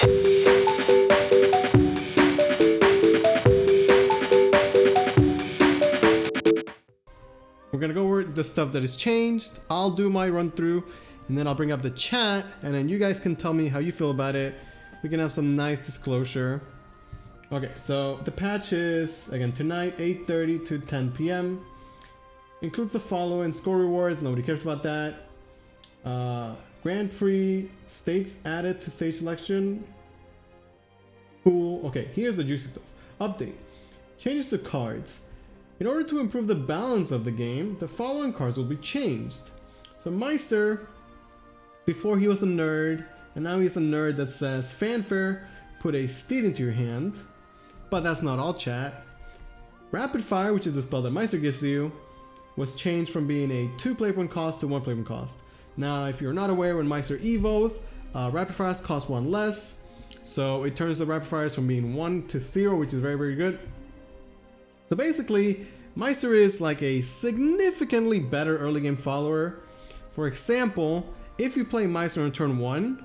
We're gonna go over the stuff that is changed. I'll do my run through and then I'll bring up the chat and then you guys can tell me how you feel about it. We can have some nice disclosure. Okay, so the patch is again tonight 8:30 to 10 p.m. Includes the following: score rewards, nobody cares about that. Grand Prix states added to stage selection. Cool. Okay, here's the juicy stuff. Update. Changes to cards. In order to improve the balance of the game, the following cards will be changed. So Meister, before he was a nerd, and now he's a nerd that says fanfare, put a steed into your hand. But that's not all, chat. Rapid Fire, which is the spell that Meister gives you, was changed from being a 2 play point cost to 1 play point cost. Now, if you're not aware, when Meister evos, Rapid Fires cost 1 less. So it turns the Rapid Fires from being 1 to 0, which is very, very good. So basically, Meister is like a significantly better early game follower. For example, if you play Meister on turn 1,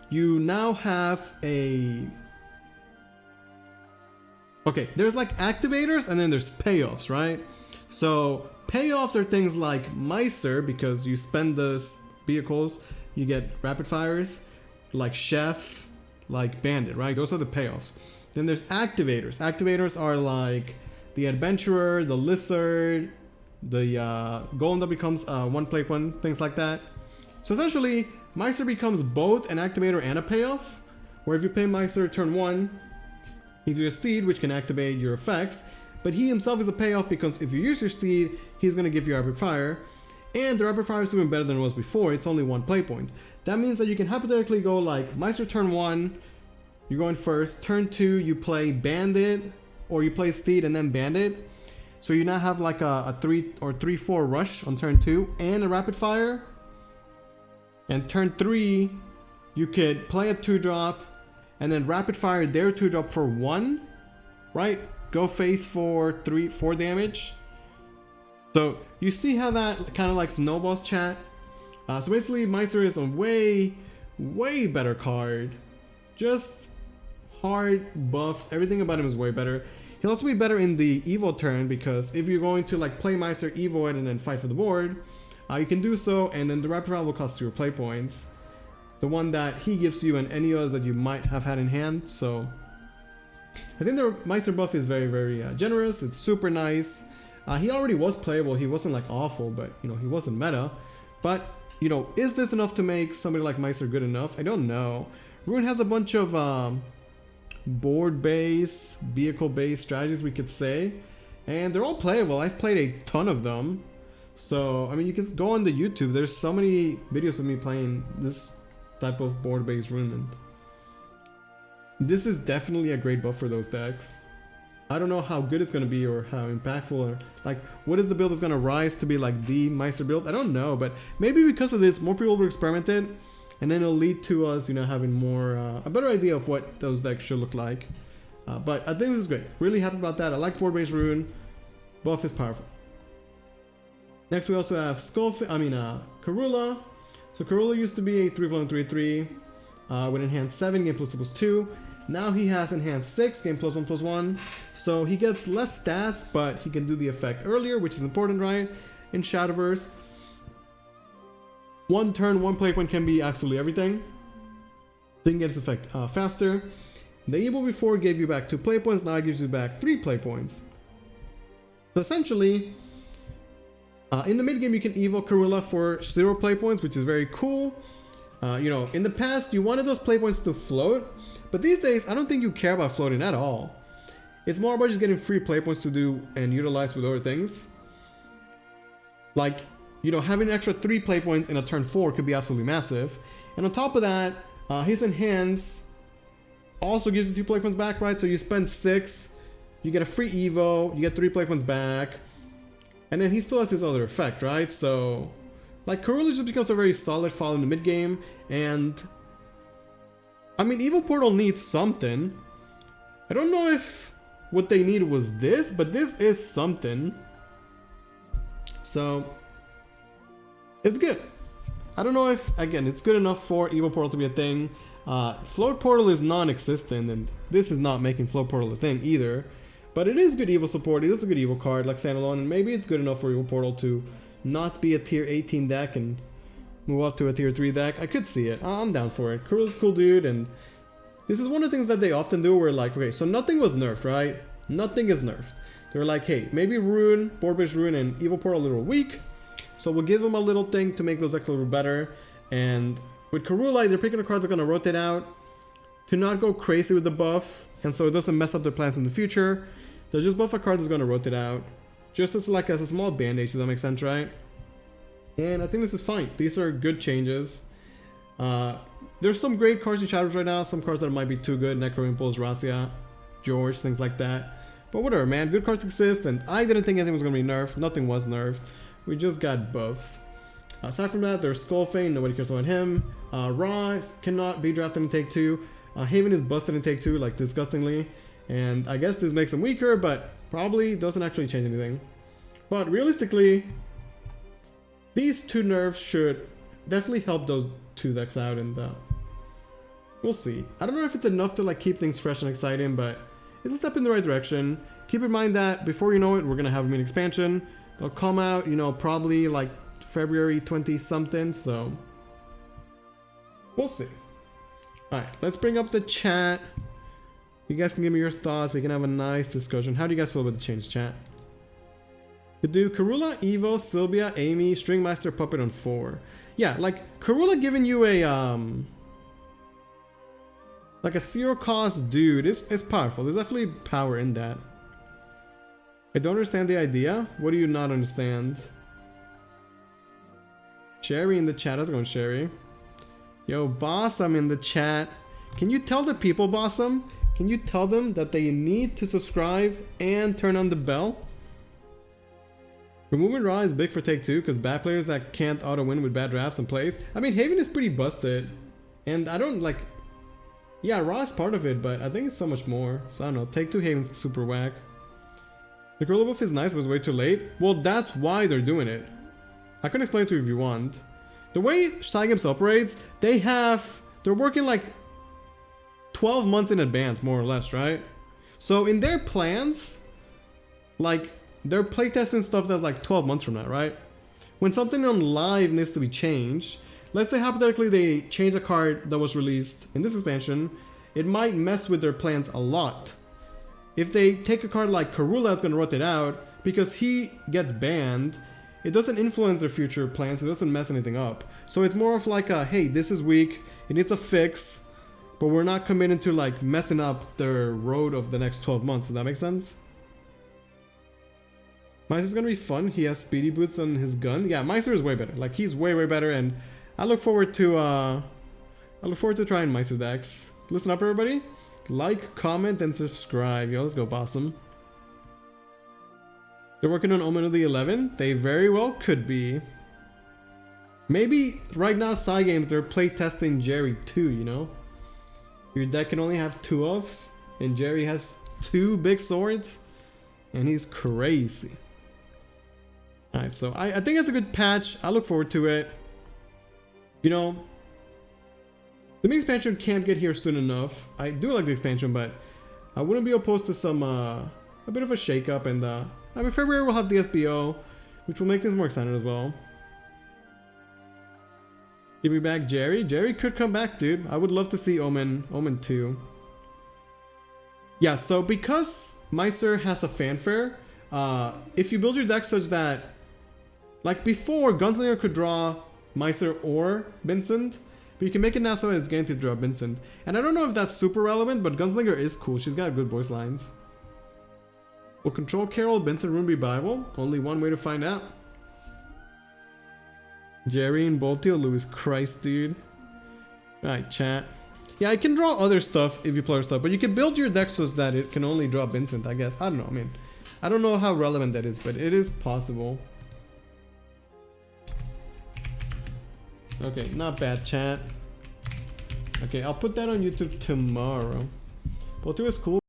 you now have a... Okay, there's like activators and then there's payoffs, right? So payoffs are things like Meister, because you spend those vehicles, you get rapid fires, like Chef, like Bandit, right? Those are the payoffs. Then there's activators. Activators are like the Adventurer, the Lizard, the Golem that becomes 1 play point, things like that. So essentially, Meister becomes both an activator and a payoff, where if you pay Meister turn 1, he gives you a steed which can activate your effects, but he himself is a payoff because if you use your steed, he's going to give you rapid fire, and the rapid fire is even better than it was before. It's only 1 play point. That means that you can hypothetically go like Meister turn 1, you're going first, turn 2 you play Bandit, or you play Steed and then Bandit. So you now have like a 3 or 3-4 rush on turn 2 and a rapid fire. And turn 3 you could play a 2-drop and then rapid fire their 2-drop for 1, right? Go face for 4 damage. So you see how that kind of like snowballs, chat. So basically Meister is a way better card. Just hard buff, everything about him is way better. He'll also be better in the evo turn, because if you're going to like play Meister, evo it, and then fight for the board, you can do so, and then the rapid fire will cost 0 play points. The one that he gives you and any others that you might have had in hand. So I think the Meister buff is very generous. It's super nice. He already was playable. He wasn't like awful, but you know, he wasn't meta. But you know, is this enough to make somebody like Meister good enough? I don't know. Ruin has a bunch of board-based, vehicle-based strategies, we could say, and they're all playable. I've played a ton of them. So I mean, you can go on the YouTube. There's so many videos of me playing this type of board-based Ruin. This is definitely a great buff for those decks. I don't know how good it's gonna be or how impactful, or like what is the build that's gonna rise to be like the Meister build. I don't know, but maybe because of this, more people will experiment it, and then it'll lead to us, you know, having more a better idea of what those decks should look like. But I think this is great. Really happy about that. I like board-based Ruin. Buff is powerful. Next, we also have Karula. So Karula used to be a 3+1/3/3 with enhanced 7, game plus 2. Now he has enhanced 6, game plus 1/1. So he gets less stats, but he can do the effect earlier, which is important, right? In Shadowverse, 1 turn, 1 play point can be absolutely everything. Then he gets effect faster. The Evo before gave you back 2 play points, now it gives you back 3 play points. So essentially, in the mid game you can Evo Karula for 0 play points, which is very cool. You know, in the past you wanted those play points to float, but these days I don't think you care about floating at all. It's more about just getting free play points to do and utilize with other things. Like, you know, having an extra 3 play points in a turn 4 could be absolutely massive. And on top of that, his enhance also gives you 2 play points back, right? So you spend 6, you get a free Evo, you get 3 play points back, and then he still has his other effect, right? So like Karula just becomes a very solid follow in the mid game. And I mean, Evil Portal needs something. I don't know if what they need was this, but this is something. So it's good. I don't know if, again, it's good enough for Evil Portal to be a thing. Float Portal is non-existent, and this is not making Float Portal a thing either. But it is good Evil support, it is a good Evil card like standalone, and maybe it's good enough for Evil Portal to not be a tier 18 deck and move up to a tier 3 deck. I could see it. I'm down for it. Kurula's a cool dude, and this is one of the things that they often do where like, okay, so nothing was nerfed, right? Nothing is nerfed. They're like, hey, maybe Rune, Board-based Rune, and Evil Portal a little weak, so we'll give them a little thing to make those decks a little better. And with Karula, they're picking the cards that are going to rotate out to not go crazy with the buff, and so it doesn't mess up their plans in the future. They'll just buff a card that's going to rotate out, just as like as a small band-aid, so that makes sense, right? And I think this is fine. These are good changes. There's some great cards in Shadowverse right now, some cards that might be too good, Necro Impulse, Razzia, George, things like that. But whatever, man, good cards exist, and I didn't think anything was going to be nerfed. Nothing was nerfed. We just got buffs. Aside from that, there's Skullfane, nobody cares about him. Raw cannot be drafted in Take 2. Haven is busted in Take 2, like disgustingly. And I guess this makes him weaker, but probably doesn't actually change anything. But realistically, these two nerfs should definitely help those two decks out, and we'll see. I don't know if it's enough to like keep things fresh and exciting, but it's a step in the right direction. Keep in mind that before you know it, we're gonna have a main expansion. They'll come out, you know, probably like February 20 something, so we'll see. Alright, let's bring up the chat. You guys can give me your thoughts. We can have a nice discussion. How do you guys feel about the change, chat? Could do Karula, Evo, Sylvia, Amy, Stringmaster, Puppet on 4. Yeah, like Karula giving you a like a 0 cost dude is powerful. There's definitely power in that. I don't understand the idea. What do you not understand? Sherry in the chat. How's it going, Sherry? Yo, Bossum in the chat. Can you tell the people, Bossum? Can you tell them that they need to subscribe and turn on the bell? Removing Raw is big for Take 2 because bad players that can't auto-win with bad drafts and plays. I mean, Haven is pretty busted. And I don't like... Yeah, Raw is part of it, but I think it's so much more. So I don't know. Take 2 Haven's super whack. The Gorilla buff is nice, but it's way too late. Well, that's why they're doing it. I can explain it to you if you want. The way Cygames operates, they're working like 12 months in advance, more or less, right? So in their plans, like, they're playtesting stuff that's like 12 months from now, right? When something on live needs to be changed, let's say hypothetically they change a card that was released in this expansion, it might mess with their plans a lot. If they take a card like Karula that's gonna rotate out, because he gets banned, it doesn't influence their future plans, it doesn't mess anything up. So it's more of like a, hey, this is weak, it needs a fix, but we're not committing to like messing up their road of the next 12 months. Does that make sense? Meister's gonna be fun. He has speedy boots on his gun. Yeah, Meister is way better. Like, he's way better, and I look forward to trying Meister decks. Listen up, everybody. Like, comment, and subscribe. Yo, let's go, Bossum. They're working on Omen of the 11. They very well could be. Maybe right now, Cygames, they're playtesting Jerry too, you know? Your deck can only have 2 offs, and Jerry has 2 big swords, and he's crazy. Alright, so I think it's a good patch. I look forward to it. You know, the main expansion can't get here soon enough. I do like the expansion, but I wouldn't be opposed to some, a bit of a shake-up, and I mean, February we'll have the SBO, which will make things more exciting as well. Give me back Jerry. Jerry could come back, dude. I would love to see Omen 2. Yeah, so because Meister has a fanfare, if you build your deck such that, like before, Gunslinger could draw Meister or Vincent, but you can make it now so that it's guaranteed to draw Vincent. And I don't know if that's super relevant, but Gunslinger is cool. She's got good voice lines. Will Control Carol Vincent Rune be viable? Only one way to find out. Jerry and Bolty or Louis Christ, dude. Alright, chat. Yeah, I can draw other stuff if you play other stuff, but you can build your deck so that it can only draw Vincent, I guess. I don't know, I mean, I don't know how relevant that is, but it is possible. Okay, not bad, chat. Okay, I'll put that on YouTube tomorrow. Bolty is cool.